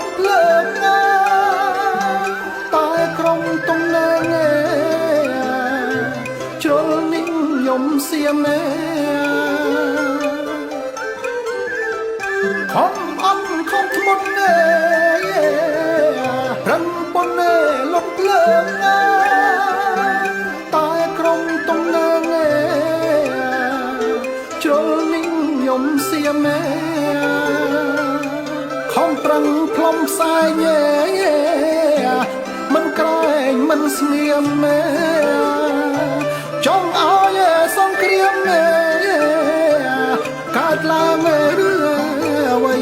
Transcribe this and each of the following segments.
ត់លើកណាតែក្រុមទំនើងជ្រុលនេះខ្ញុំសៀមខំអត់ខំធ្មត់រឹងប៉ុនលុតលើកណាតែក្រុមទំនើងជ្រុលនេះខ្ញុំសៀមខំប្រឹងផ្លុំផ្សាយមិនក្រែងមិនស្ងៀមចង់ឲ្យសង្គ្រាមកើតឡើងរឿងអ្វី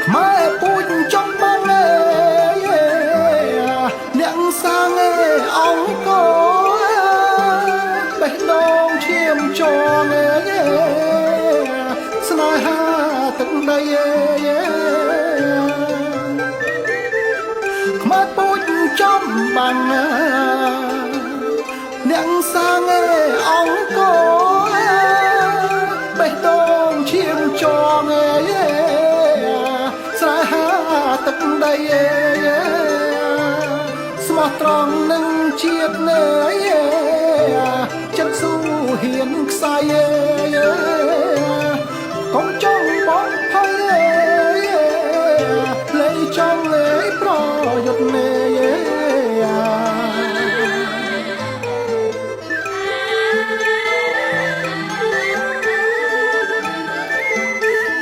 ខ្មែរពូជចំបងអ្នកសាងអង្គរបេះដូងឈាមចងស្នេហាទឹកដីខ្មែរពូជចំបងអ្នកសាងអង្គរបេះដូងឈាមចងស្នេហាទឹកដីស្មោះត្រង់នឹងជាតិចិត្តស៊ូហ៊ានខ្សែកុំចង់បងភ័យលេចង់លេប្រយុទ្ធ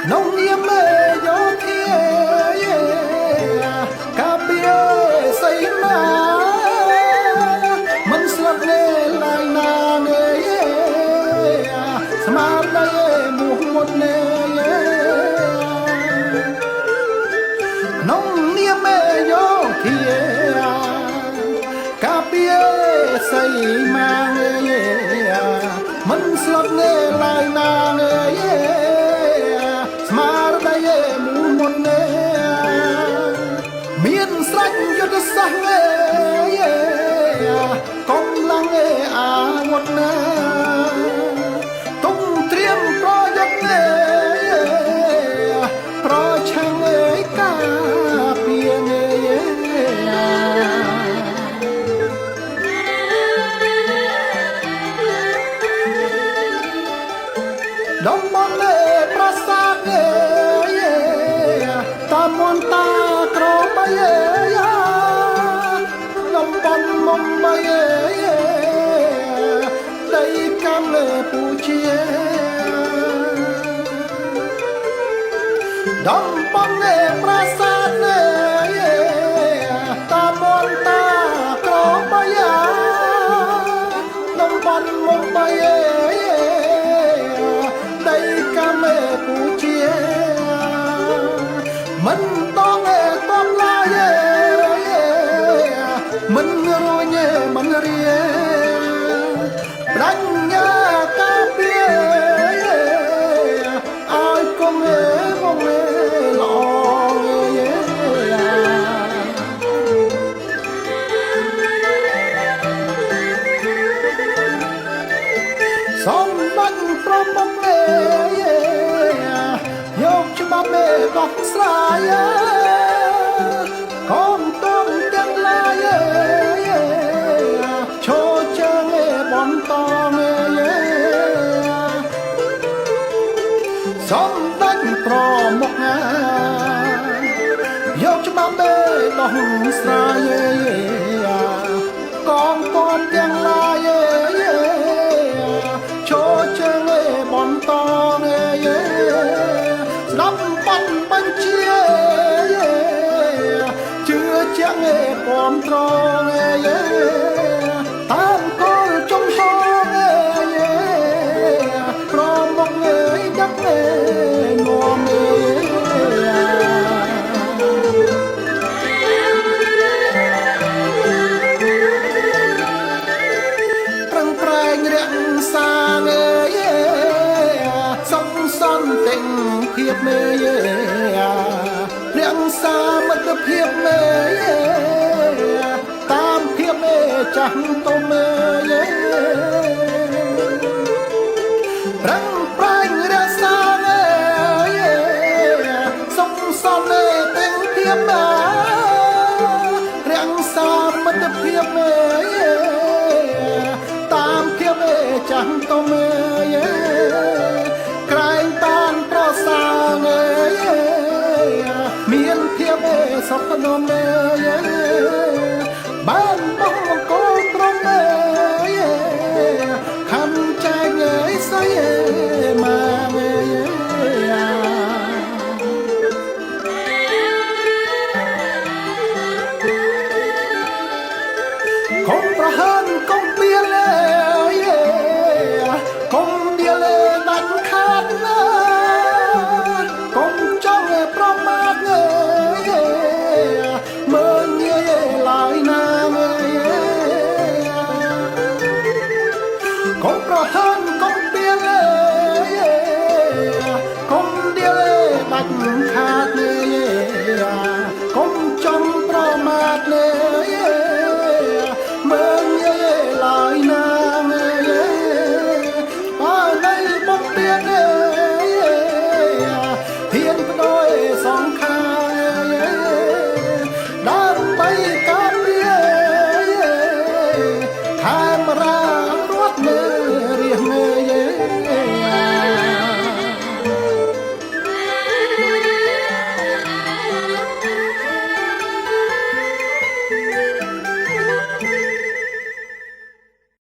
ក្នុងនាមយោធាកាពីសៃមាមិនស្លាប់លេឡាយណាស្មារតីមោះមុតក្នុងនាមយោធាកាពីសៃមាមិនស្លាប់លេឡាយណាស្មារតីមោះមុតមានស្រេចយុទ្ធសាស្ត្រកម្លាំងអាវុធទុំត្រៀមប្រយុទ្ធប្រឆាំងការពារតំបន់ប្រាសាទតាមមន្តាក្របីតំបន់មុំបីដីកម្មពូជាតំបន់ប្រាសាទតាមមន្តាក្របីតំបន់មុំបីដីកម្មពូជាមិនតងតបឡាយមិនរួញមិនរៀប្រាជ្ញាការពារឲ្យគង់មកល្អសំបាញ់ប្រមុខយកច្បាប់ដោះស្រាយកងទងទាំងឡាយឈរជើងបន្តសំដាច់ប្រមុខយកច្បាប់ដោះស្រាយកងទងទាំងឡាយឈរជើងបន្តស្ដាប់បាត់បញ្ជាជឿជាក់គាំទ្រតាមគោលចំហប្រមុខដឹកនាំប្រឹងប្រែងរក្សាសុខសន្តិភាពរក្សាមិត្តភាពតាមភាពចាស់ទុំ รังปรายเรือสางสงสารเต็งเพียบมาเรียงสามมันเพียบตามเพียบจังตมใครตานเพราะสางเมียนเพียบสกนมบ้านบ้องโกตรงคำใจเงยใส่มาคงประหารคงเปลี่ยนคงเดียวดันขาดนะคงจ้องประมาทเมื่อเงี้ยหลายนาคงประหารคงเปลี่ยนคงเดียวดันขาดคงจ้องประมาทเมื่อเงี้ยหลายนาป้าในบกเปลี่ยนเพียนโดยสองข้างด้านไปกับเบี้ยข้ามรา